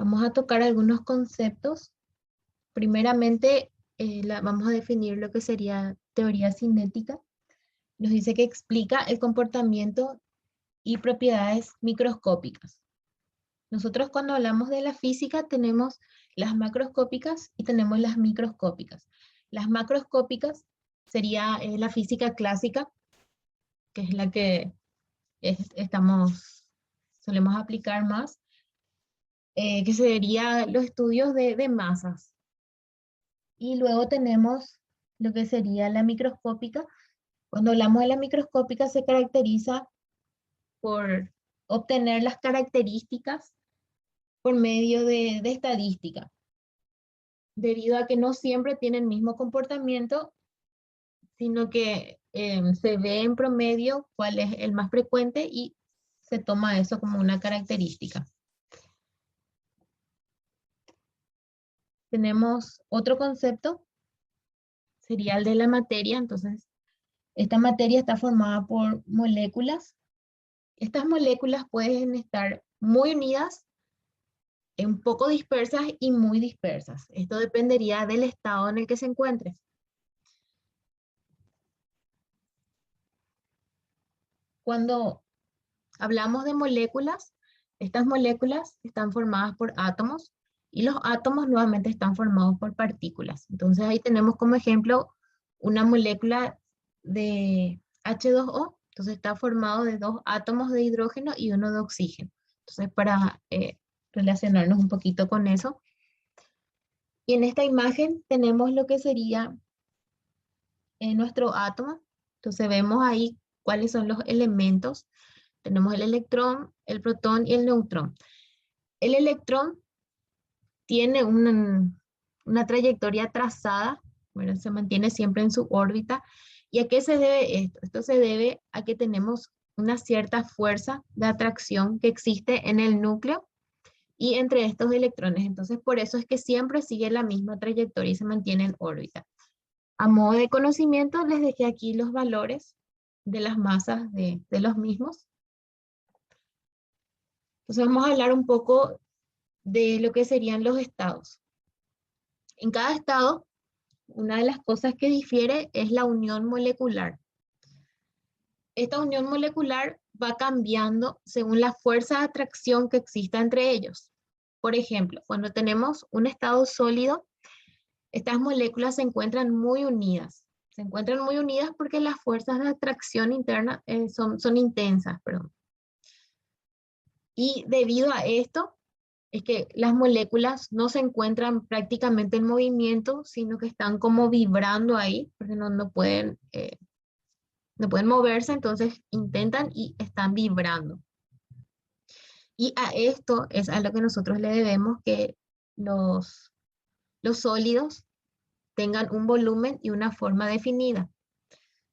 Vamos a tocar algunos conceptos. Primeramente, vamos a definir lo que sería teoría cinética. Nos dice que explica el comportamiento y propiedades microscópicas. Nosotros cuando hablamos de la física tenemos las macroscópicas y tenemos las microscópicas. Las macroscópicas sería la física clásica, que es la que solemos aplicar más, que sería los estudios de masas. Y luego tenemos lo que sería la microscópica. Cuando hablamos de la microscópica se caracteriza por obtener las características por medio de estadística, debido a que no siempre tienen el mismo comportamiento, sino que se ve en promedio cuál es el más frecuente y se toma eso como una característica. Tenemos otro concepto, sería el de la materia. Entonces, esta materia está formada por moléculas. Estas moléculas pueden estar muy unidas, un poco dispersas y muy dispersas. Esto dependería del estado en el que se encuentre. Cuando hablamos de moléculas, estas moléculas están formadas por átomos y los átomos nuevamente están formados por partículas. Entonces ahí tenemos como ejemplo una molécula de H2O. Entonces está formado de 2 átomos de hidrógeno y 1 de oxígeno. Entonces para relacionarnos un poquito con eso. Y en esta imagen tenemos lo que sería nuestro átomo. Entonces vemos ahí cuáles son los elementos. Tenemos el electrón, el protón y el neutrón. El electrón tiene una trayectoria trazada, bueno, se mantiene siempre en su órbita. ¿Y a qué se debe esto? Esto se debe a que tenemos una cierta fuerza de atracción que existe en el núcleo y entre estos electrones. Entonces, por eso es que siempre sigue la misma trayectoria y se mantiene en órbita. A modo de conocimiento, les dejé aquí los valores de las masas de los mismos. Entonces, vamos a hablar un poco de lo que serían los estados. En cada estado, una de las cosas que difiere es la unión molecular. Esta unión molecular va cambiando según la fuerza de atracción que exista entre ellos. Por ejemplo, cuando tenemos un estado sólido, estas moléculas se encuentran muy unidas. Se encuentran muy unidas porque las fuerzas de atracción interna son intensas. Perdón. Y debido a esto, es que las moléculas no se encuentran prácticamente en movimiento, sino que están como vibrando ahí, porque no pueden moverse, entonces intentan y están vibrando. Y a esto es a lo que nosotros le debemos que los sólidos tengan un volumen y una forma definida.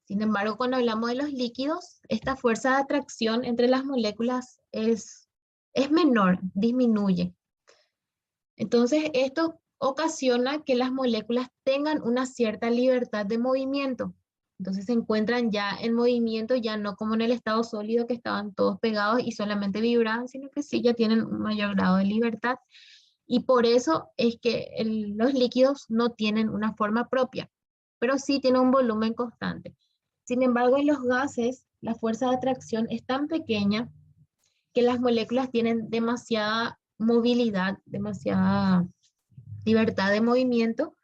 Sin embargo, cuando hablamos de los líquidos, esta fuerza de atracción entre las moléculas es menor, disminuye. Entonces, esto ocasiona que las moléculas tengan una cierta libertad de movimiento. Entonces se encuentran ya en movimiento, ya no como en el estado sólido que estaban todos pegados y solamente vibraban, sino que sí ya tienen un mayor grado de libertad. Y por eso es que los líquidos no tienen una forma propia, pero sí tienen un volumen constante. Sin embargo, en los gases, la fuerza de atracción es tan pequeña que las moléculas tienen demasiada movilidad, demasiada libertad de movimiento,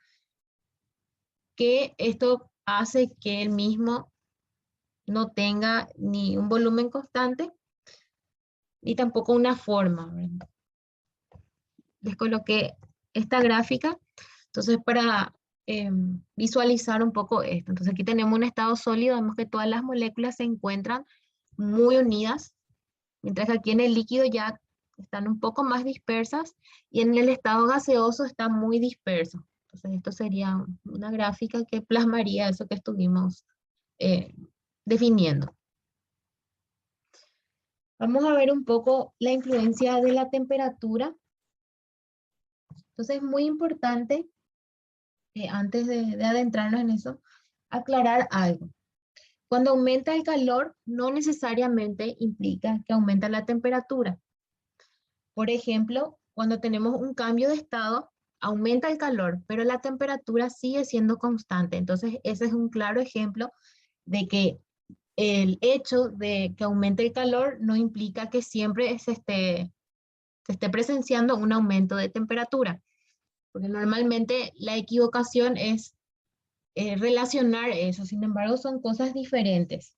que esto hace que el mismo no tenga ni un volumen constante, ni tampoco una forma. Les coloqué esta gráfica, entonces para visualizar un poco esto. Entonces aquí tenemos un estado sólido, vemos que todas las moléculas se encuentran muy unidas, mientras que aquí en el líquido ya están un poco más dispersas y en el estado gaseoso está muy disperso. Entonces esto sería una gráfica que plasmaría eso que estuvimos definiendo. Vamos a ver un poco la influencia de la temperatura. Entonces es muy importante, antes de adentrarnos en eso, aclarar algo. Cuando aumenta el calor, no necesariamente implica que aumenta la temperatura. Por ejemplo, cuando tenemos un cambio de estado, aumenta el calor, pero la temperatura sigue siendo constante. Entonces, ese es un claro ejemplo de que el hecho de que aumente el calor no implica que siempre se esté presenciando un aumento de temperatura, porque normalmente la equivocación es relacionar eso. Sin embargo, son cosas diferentes.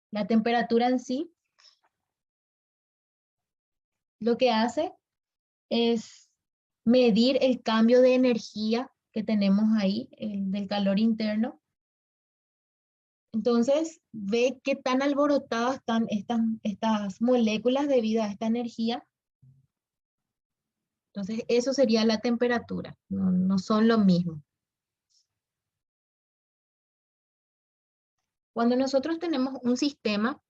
La temperatura en sí lo que hace es medir el cambio de energía que tenemos ahí, el del calor interno. Entonces, ve qué tan alborotadas están estas moléculas debido a esta energía. Entonces, eso sería la temperatura, no son lo mismo. Cuando nosotros tenemos un sistema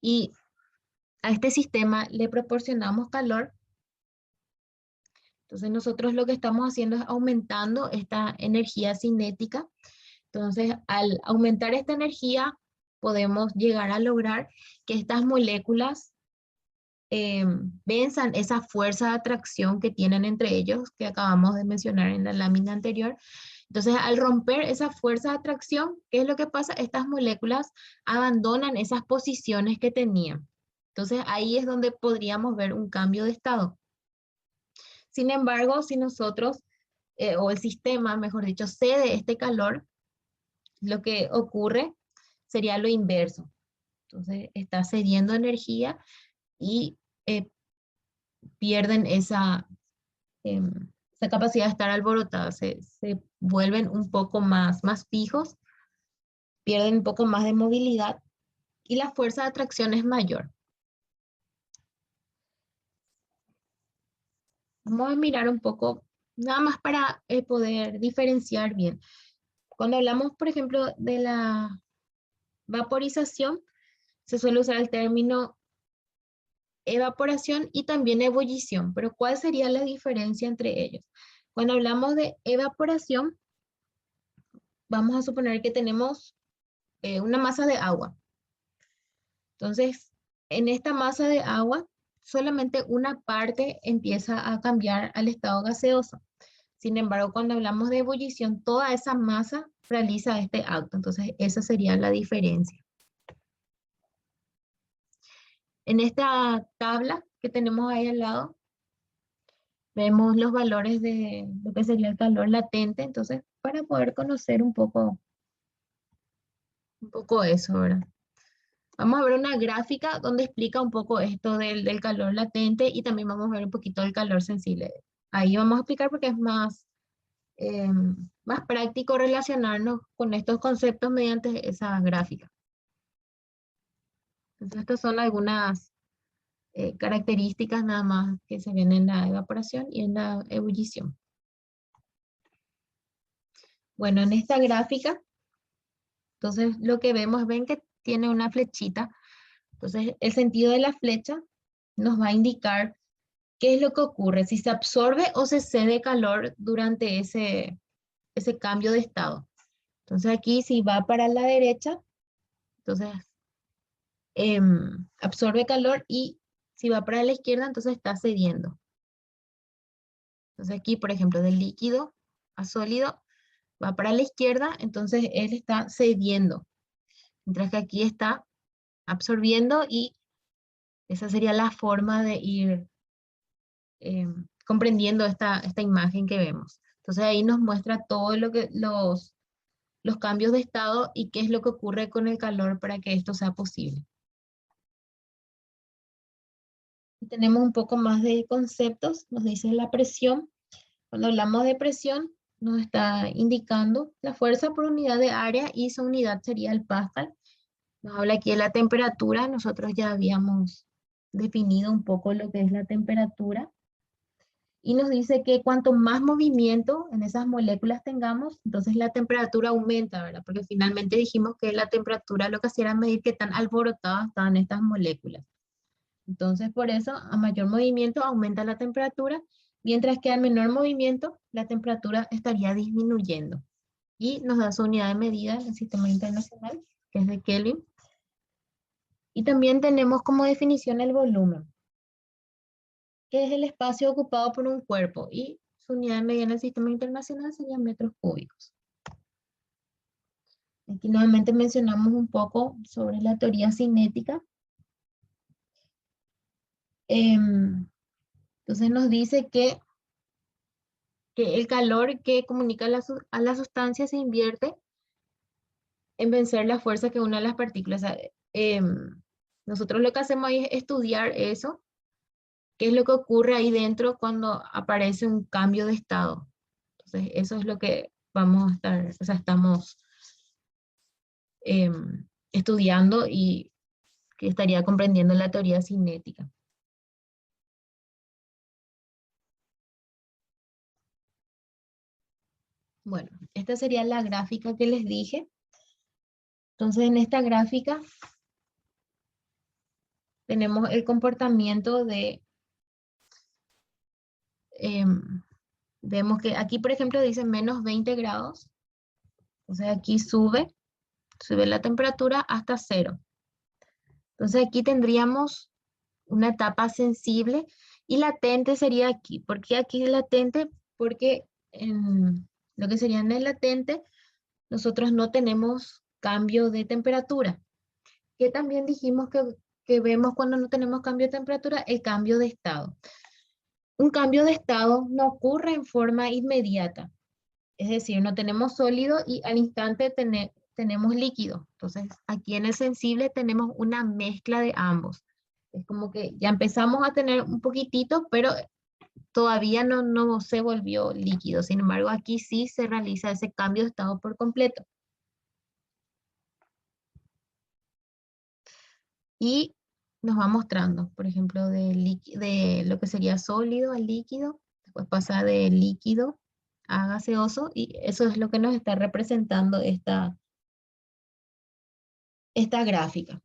y a este sistema le proporcionamos calor, entonces nosotros lo que estamos haciendo es aumentando esta energía cinética. Entonces, al aumentar esta energía, podemos llegar a lograr que estas moléculas venzan esa fuerza de atracción que tienen entre ellos, que acabamos de mencionar en la lámina anterior. Entonces, al romper esa fuerza de atracción, ¿qué es lo que pasa? Estas moléculas abandonan esas posiciones que tenían. Entonces, ahí es donde podríamos ver un cambio de estado. Sin embargo, si nosotros, o el sistema, mejor dicho, cede este calor, lo que ocurre sería lo inverso. Entonces, está cediendo energía y pierden esa capacidad de estar alborotados, se vuelven un poco más fijos, pierden un poco más de movilidad y la fuerza de atracción es mayor. Vamos a mirar un poco, nada más para poder diferenciar bien. Cuando hablamos, por ejemplo, de la vaporización, se suele usar el término evaporación y también ebullición, pero ¿cuál sería la diferencia entre ellos? Cuando hablamos de evaporación, vamos a suponer que tenemos una masa de agua. Entonces, en esta masa de agua, solamente una parte empieza a cambiar al estado gaseoso. Sin embargo, cuando hablamos de ebullición, toda esa masa realiza este acto. Entonces, esa sería la diferencia. En esta tabla que tenemos ahí al lado, vemos los valores de lo que sería el calor latente. Entonces, para poder conocer un poco eso, ¿verdad? Vamos a ver una gráfica donde explica un poco esto del calor latente y también vamos a ver un poquito del calor sensible. Ahí vamos a explicar porque es más práctico relacionarnos con estos conceptos mediante esa gráfica. Entonces, estas son algunas características nada más que se ven en la evaporación y en la ebullición. Bueno, en esta gráfica, entonces lo que vemos, ven que tiene una flechita. Entonces, el sentido de la flecha nos va a indicar qué es lo que ocurre, si se absorbe o se cede calor durante ese cambio de estado. Entonces aquí si va para la derecha, entonces absorbe calor y si va para la izquierda, entonces está cediendo. Entonces aquí, por ejemplo, del líquido a sólido, va para la izquierda, entonces él está cediendo. Mientras que aquí está absorbiendo y esa sería la forma de ir comprendiendo esta imagen que vemos. Entonces ahí nos muestra todo los cambios de estado y qué es lo que ocurre con el calor para que esto sea posible. Y tenemos un poco más de conceptos, nos dice la presión. Cuando hablamos de presión, nos está indicando la fuerza por unidad de área y su unidad sería el pascal. Nos habla aquí de la temperatura, nosotros ya habíamos definido un poco lo que es la temperatura. Y nos dice que cuanto más movimiento en esas moléculas tengamos, entonces la temperatura aumenta, ¿verdad? Porque finalmente dijimos que la temperatura lo que hacía era medir qué tan alborotadas estaban estas moléculas. Entonces, por eso, a mayor movimiento aumenta la temperatura, mientras que al menor movimiento, la temperatura estaría disminuyendo. Y nos da su unidad de medida en el sistema internacional, que es de Kelvin. Y también tenemos como definición el volumen. que es el espacio ocupado por un cuerpo, y su unidad de medida en el sistema internacional serían metros cúbicos. Aquí nuevamente mencionamos un poco sobre la teoría cinética. Entonces nos dice que el calor que comunica a la sustancia se invierte en vencer la fuerza que une a las partículas. O sea, nosotros lo que hacemos ahí es estudiar eso, qué es lo que ocurre ahí dentro cuando aparece un cambio de estado. Entonces, eso es lo que vamos a estar, o sea, estamos estudiando y que estaría comprendiendo la teoría cinética. Bueno, esta sería la gráfica que les dije. Entonces, en esta gráfica tenemos el comportamiento de, vemos que aquí, por ejemplo, dice menos 20 grados. Entonces, aquí sube la temperatura hasta 0. Entonces, aquí tendríamos una etapa sensible y latente sería aquí. ¿Por qué aquí es latente? Porque en lo que sería en el latente, nosotros no tenemos cambio de temperatura. Que también dijimos que vemos cuando no tenemos cambio de temperatura, el cambio de estado. Un cambio de estado no ocurre en forma inmediata. Es decir, no tenemos sólido y al instante tenemos líquido. Entonces, aquí en el sensible tenemos una mezcla de ambos. Es como que ya empezamos a tener un poquitito, pero todavía no se volvió líquido. Sin embargo, aquí sí se realiza ese cambio de estado por completo. Y nos va mostrando, por ejemplo, de lo que sería sólido a líquido, después pasa de líquido a gaseoso, y eso es lo que nos está representando esta gráfica.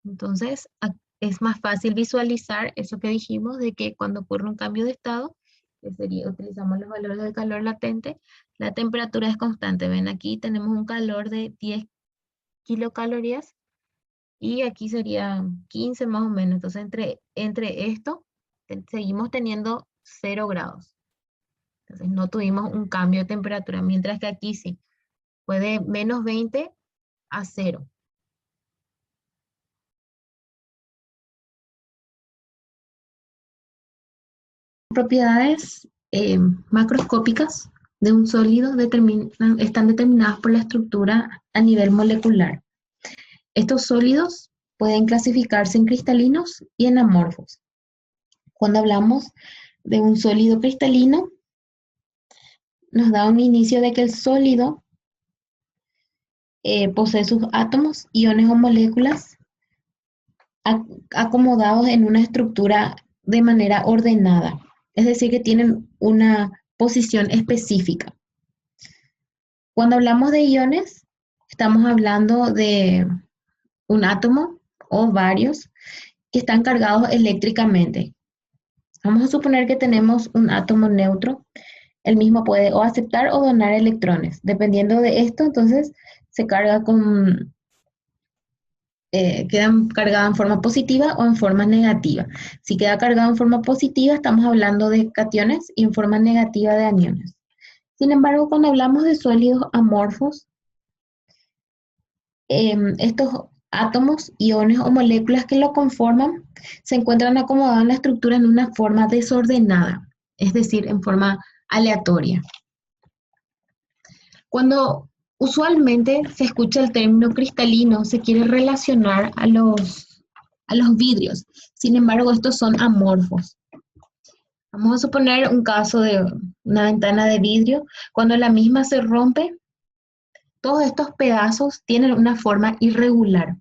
Entonces, es más fácil visualizar eso que dijimos de que cuando ocurre un cambio de estado, que sería, utilizamos los valores del calor latente, la temperatura es constante. Ven, aquí tenemos un calor de 10 kilocalorías y aquí sería 15 más o menos. Entonces, entre esto, seguimos teniendo 0 grados. Entonces, no tuvimos un cambio de temperatura, mientras que aquí sí, fue de menos 20 a 0. Propiedades macroscópicas de un sólido están determinadas por la estructura a nivel molecular. Estos sólidos pueden clasificarse en cristalinos y en amorfos. Cuando hablamos de un sólido cristalino, nos da un inicio de que el sólido posee sus átomos, iones o moléculas acomodados en una estructura de manera ordenada. Es decir, que tienen una posición específica. Cuando hablamos de iones, estamos hablando de un átomo o varios que están cargados eléctricamente. Vamos a suponer que tenemos un átomo neutro. El mismo puede o aceptar o donar electrones. Dependiendo de esto, entonces se carga quedan cargadas en forma positiva o en forma negativa. Si queda cargado en forma positiva, estamos hablando de cationes, y en forma negativa de aniones. Sin embargo, cuando hablamos de sólidos amorfos, estos átomos, iones o moléculas que lo conforman se encuentran acomodados en la estructura en una forma desordenada, es decir, en forma aleatoria. Cuando usualmente se escucha el término cristalino, se quiere relacionar a los vidrios. Sin embargo, estos son amorfos. Vamos a suponer un caso de una ventana de vidrio. Cuando la misma se rompe, todos estos pedazos tienen una forma irregular.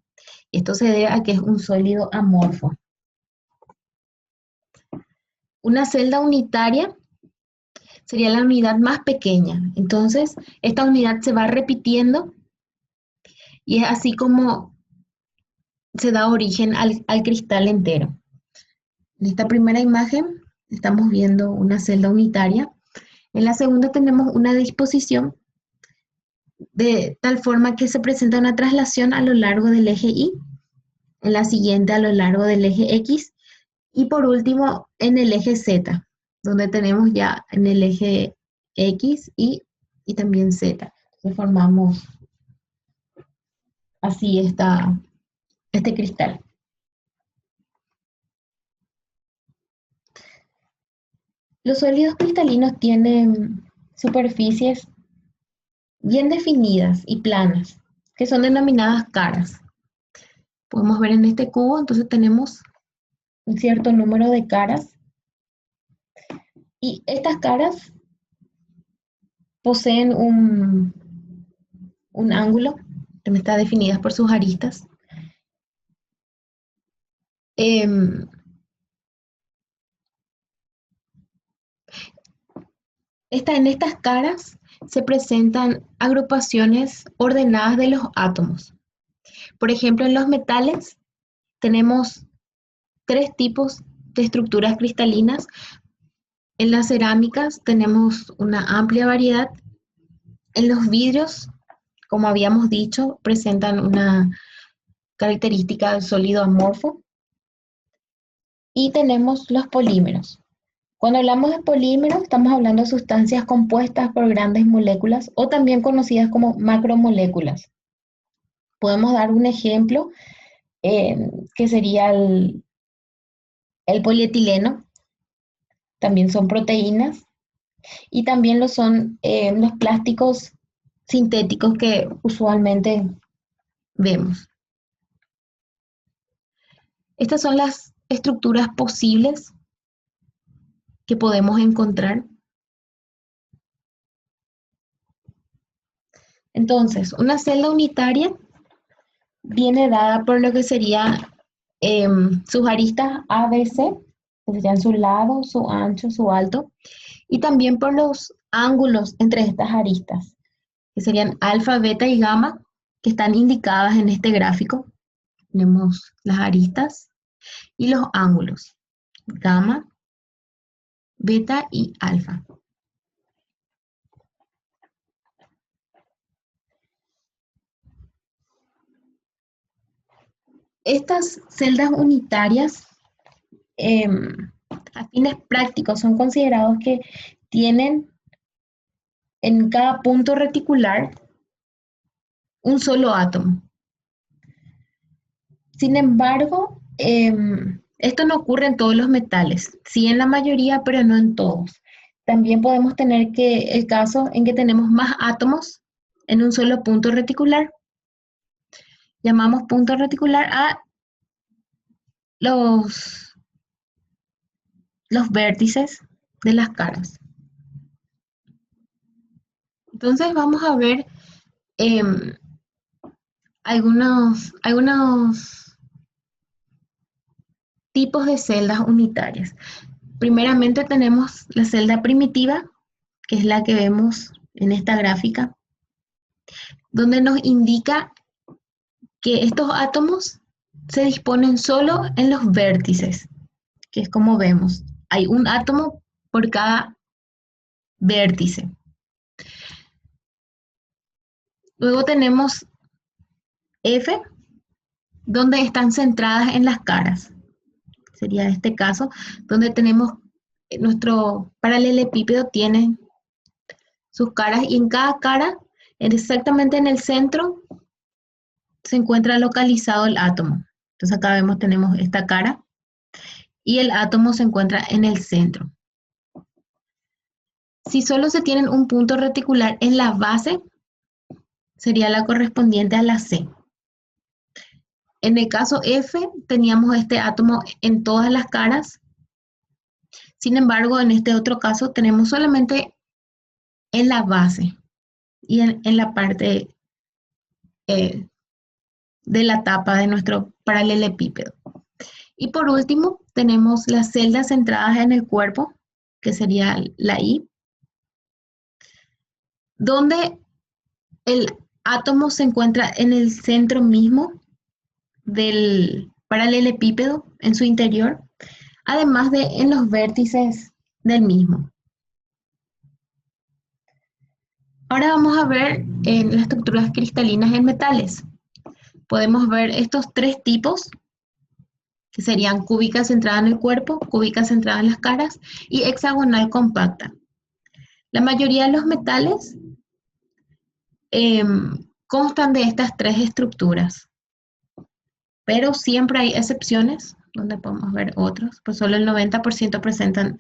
Esto se debe a que es un sólido amorfo. Una celda unitaria sería la unidad más pequeña. Entonces, esta unidad se va repitiendo y es así como se da origen al cristal entero. En esta primera imagen estamos viendo una celda unitaria. En la segunda tenemos una disposición de tal forma que se presenta una traslación a lo largo del eje Y, en la siguiente a lo largo del eje X Y por último, en el eje Z, donde tenemos ya en el eje X y también Z. Entonces formamos así este cristal. Los sólidos cristalinos tienen superficies bien definidas y planas, que son denominadas caras. Podemos ver en este cubo, entonces tenemos un cierto número de caras y estas caras poseen un ángulo que está definidas por sus aristas. Em, en estas caras se presentan agrupaciones ordenadas de los átomos. Por ejemplo, en los metales tenemos tres tipos de estructuras cristalinas. En las cerámicas tenemos una amplia variedad. En los vidrios, como habíamos dicho, presentan una característica de sólido amorfo. Y tenemos los polímeros. Cuando hablamos de polímeros, estamos hablando de sustancias compuestas por grandes moléculas o también conocidas como macromoléculas. Podemos dar un ejemplo que sería el polietileno. También son proteínas y también lo son los plásticos sintéticos que usualmente vemos. Estas son las estructuras posibles que podemos encontrar. Entonces, una celda unitaria viene dada por lo que sería sus aristas A, B, C, que serían su lado, su ancho, su alto, y también por los ángulos entre estas aristas, que serían alfa, beta y gamma, que están indicadas en este gráfico. Tenemos las aristas y los ángulos, gamma, beta y alfa. Estas celdas unitarias, a fines prácticos, son considerados que tienen en cada punto reticular un solo átomo. Sin embargo, esto no ocurre en todos los metales, sí en la mayoría, pero no en todos. También podemos tener el caso en que tenemos más átomos en un solo punto reticular. Llamamos punto reticular a los vértices de las caras. Entonces vamos a ver algunos tipos de celdas unitarias. Primeramente tenemos la celda primitiva, que es la que vemos en esta gráfica, donde nos indica que estos átomos se disponen solo en los vértices, que es como vemos. Hay un átomo por cada vértice. Luego tenemos F, donde están centradas en las caras. Sería este caso, donde tenemos nuestro paralelepípedo tiene sus caras y en cada cara, exactamente en el centro, se encuentra localizado el átomo. Entonces acá vemos, tenemos esta cara y el átomo se encuentra en el centro. Si solo se tienen un punto reticular en la base, sería la correspondiente a la C. En el caso F, teníamos este átomo en todas las caras. Sin embargo, en este otro caso, tenemos solamente en la base y en la parte de la tapa de nuestro paralelepípedo. Y por último, tenemos las celdas centradas en el cuerpo, que sería la I, donde el átomo se encuentra en el centro mismo del paralelepípedo, en su interior, además de en los vértices del mismo. Ahora vamos a ver las estructuras cristalinas en metales. Podemos ver estos tres tipos que serían cúbica centrada en el cuerpo, cúbica centrada en las caras y hexagonal compacta. La mayoría de los metales constan de estas tres estructuras, pero siempre hay excepciones donde podemos ver otros, pues solo el 90% presentan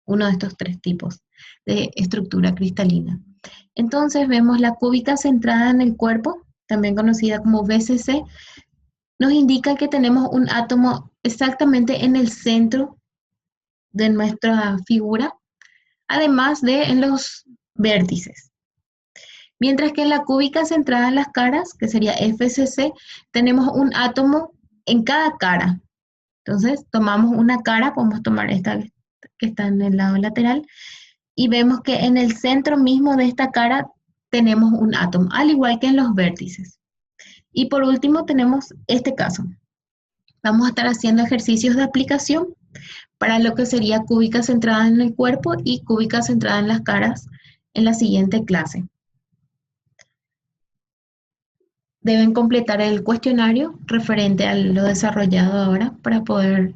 uno de estos tres tipos de estructura cristalina. Entonces vemos la cúbica centrada en el cuerpo, también conocida como BCC, nos indica que tenemos un átomo exactamente en el centro de nuestra figura, además de en los vértices. Mientras que en la cúbica centrada en las caras, que sería FCC, tenemos un átomo en cada cara. Entonces tomamos una cara, podemos tomar esta que está en el lado lateral, y vemos que en el centro mismo de esta cara tenemos un átomo, al igual que en los vértices. Y por último tenemos este caso. Vamos a estar haciendo ejercicios de aplicación para lo que sería cúbica centrada en el cuerpo y cúbica centrada en las caras en la siguiente clase. Deben completar el cuestionario referente a lo desarrollado ahora para poder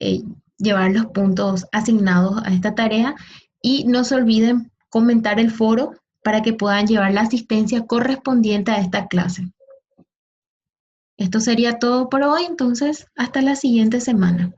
eh, llevar los puntos asignados a esta tarea y no se olviden comentar el foro para que puedan llevar la asistencia correspondiente a esta clase. Esto sería todo por hoy, entonces hasta la siguiente semana.